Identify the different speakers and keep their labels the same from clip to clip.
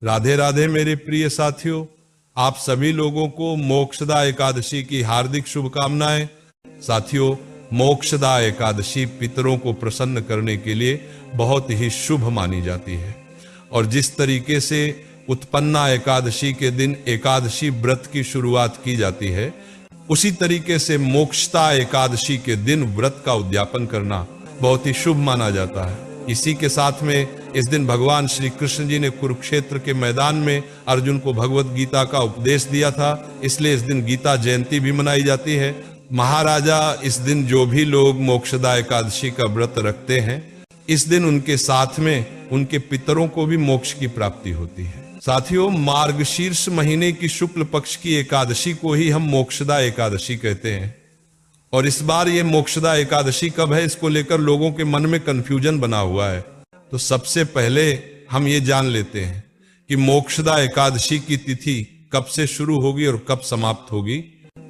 Speaker 1: राधे राधे मेरे प्रिय साथियों, आप सभी लोगों को मोक्षदा एकादशी की हार्दिक शुभकामनाएं। साथियों, मोक्षदा एकादशी पितरों को प्रसन्न करने के लिए बहुत ही शुभ मानी जाती है और जिस तरीके से उत्पन्ना एकादशी के दिन एकादशी व्रत की शुरुआत की जाती है, उसी तरीके से मोक्षदा एकादशी के दिन व्रत का उद्यापन करना बहुत ही शुभ माना जाता है। इसी के साथ में इस दिन भगवान श्री कृष्ण जी ने कुरुक्षेत्र के मैदान में अर्जुन को भगवत गीता का उपदेश दिया था, इसलिए इस दिन गीता जयंती भी मनाई जाती है। महाराजा इस दिन जो भी लोग मोक्षदा एकादशी का व्रत रखते हैं, इस दिन उनके साथ में उनके पितरों को भी मोक्ष की प्राप्ति होती है। साथियों, मार्गशीर्ष महीने की शुक्ल पक्ष की एकादशी को ही हम मोक्षदा एकादशी कहते हैं और इस बार ये मोक्षदा एकादशी कब है, इसको लेकर लोगों के मन में कंफ्यूजन बना हुआ है। तो सबसे पहले हम ये जान लेते हैं कि मोक्षदा एकादशी की तिथि कब से शुरू होगी और कब समाप्त होगी।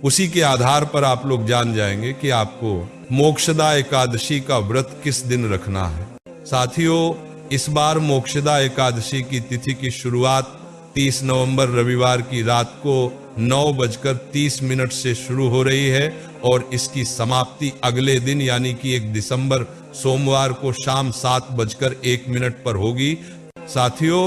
Speaker 1: उसी के आधार पर आप लोग जान जाएंगे कि आपको मोक्षदा एकादशी का व्रत किस दिन रखना है। साथियों, इस बार मोक्षदा एकादशी की तिथि की शुरुआत 30 नवंबर रविवार की रात को 9:30 से शुरू हो रही है और इसकी समाप्ति अगले दिन यानी कि 1 दिसंबर सोमवार को शाम 7:01 पर होगी। साथियों,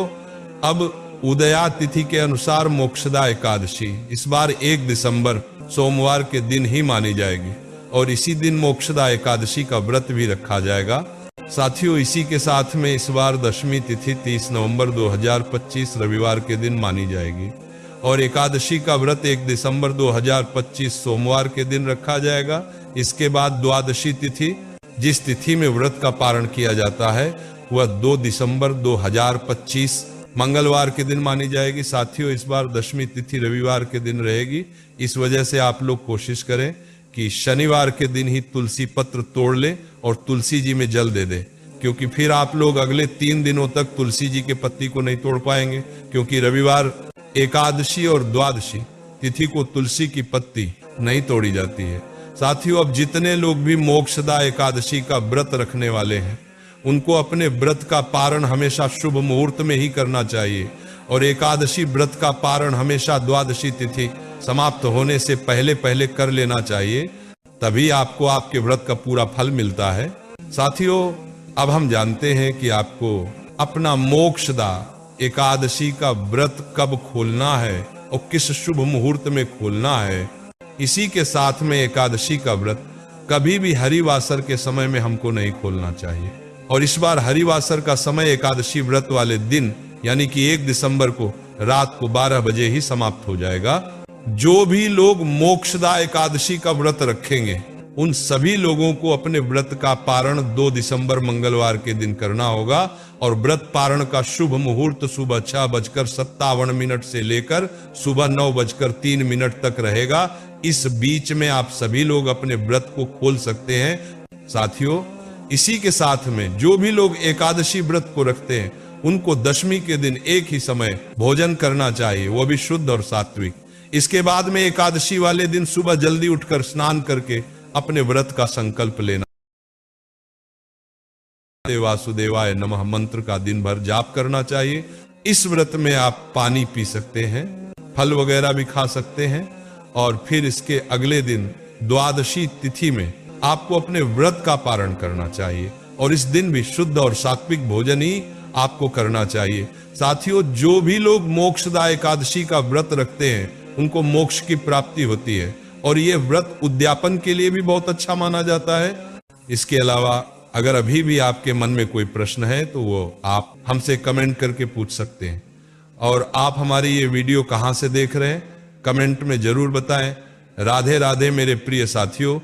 Speaker 1: अब उदया तिथि के अनुसार मोक्षदा एकादशी इस बार 1 दिसंबर सोमवार के दिन ही मानी जाएगी और इसी दिन मोक्षदा एकादशी का व्रत भी रखा जाएगा। साथियों, इसी के साथ में इस बार दशमी तिथि 30 नवंबर 2025 रविवार के दिन मानी जाएगी और एकादशी का व्रत 1 दिसंबर 2025 सोमवार के दिन रखा जाएगा। इसके बाद द्वादशी तिथि, जिस तिथि में व्रत का पारण किया जाता है, वह 2 दिसंबर 2025 मंगलवार के दिन मानी जाएगी। साथियों, इस बार दशमी तिथि रविवार के दिन रहेगी, इस वजह से आप लोग कोशिश करें कि शनिवार के दिन ही तुलसी पत्र तोड़ ले और तुलसी जी में जल दे दे, क्योंकि फिर आप लोग अगले 3 दिनों तक तुलसी जी के पत्ती को नहीं तोड़ पाएंगे, क्योंकि रविवार एकादशी और द्वादशी तिथि को तुलसी की पत्ती नहीं तोड़ी जाती है। साथियों, अब जितने लोग भी मोक्षदा एकादशी का व्रत रखने वाले हैं, उनको अपने व्रत का पारण हमेशा शुभ मुहूर्त में ही करना चाहिए और एकादशी व्रत का पारण हमेशा द्वादशी तिथि समाप्त होने से पहले पहले कर लेना चाहिए, तभी आपको आपके व्रत का पूरा फल मिलता है। साथियों, अब हम जानते हैं कि आपको अपना मोक्षदा एकादशी का व्रत कब खोलना है और किस शुभ मुहूर्त में खोलना है। इसी के साथ में एकादशी का व्रत कभी भी हरिवासर के समय में हमको नहीं खोलना चाहिए और इस बार हरिवासर का समय एकादशी व्रत वाले दिन यानी कि 1 दिसंबर को रात को 12 बजे ही समाप्त हो जाएगा। जो भी लोग मोक्षदा एकादशी का व्रत रखेंगे, उन सभी लोगों को अपने व्रत का पारण 2 दिसंबर मंगलवार के दिन करना होगा और व्रत पारण का शुभ मुहूर्त सुबह 6:57 से लेकर सुबह 9:03 तक रहेगा। इस बीच में आप सभी लोग अपने व्रत को खोल सकते हैं। साथियों, इसी के साथ में जो भी लोग एकादशी व्रत को रखते हैं, उनको दशमी के दिन एक ही समय भोजन करना चाहिए, वो भी शुद्ध और सात्विक। इसके बाद में एकादशी वाले दिन सुबह जल्दी उठकर स्नान करके अपने व्रत का संकल्प लेना। वासुदेवाय नमः मंत्र का दिन भर जाप करना चाहिए। इस व्रत में आप पानी पी सकते हैं, फल वगैरह भी खा सकते हैं और फिर इसके अगले दिन द्वादशी तिथि में आपको अपने व्रत का पारण करना चाहिए और इस दिन भी शुद्ध और सात्विक भोजन ही आपको करना चाहिए। साथियों, जो भी लोग मोक्षदा एकादशी का व्रत रखते हैं, उनको मोक्ष की प्राप्ति होती है और ये व्रत उद्यापन के लिए भी बहुत अच्छा माना जाता है। इसके अलावा अगर अभी भी आपके मन में कोई प्रश्न है तो वो आप हमसे कमेंट करके पूछ सकते हैं और आप हमारी ये वीडियो कहाँ से देख रहे हैं, कमेंट में जरूर बताएं। राधे राधे मेरे प्रिय साथियों।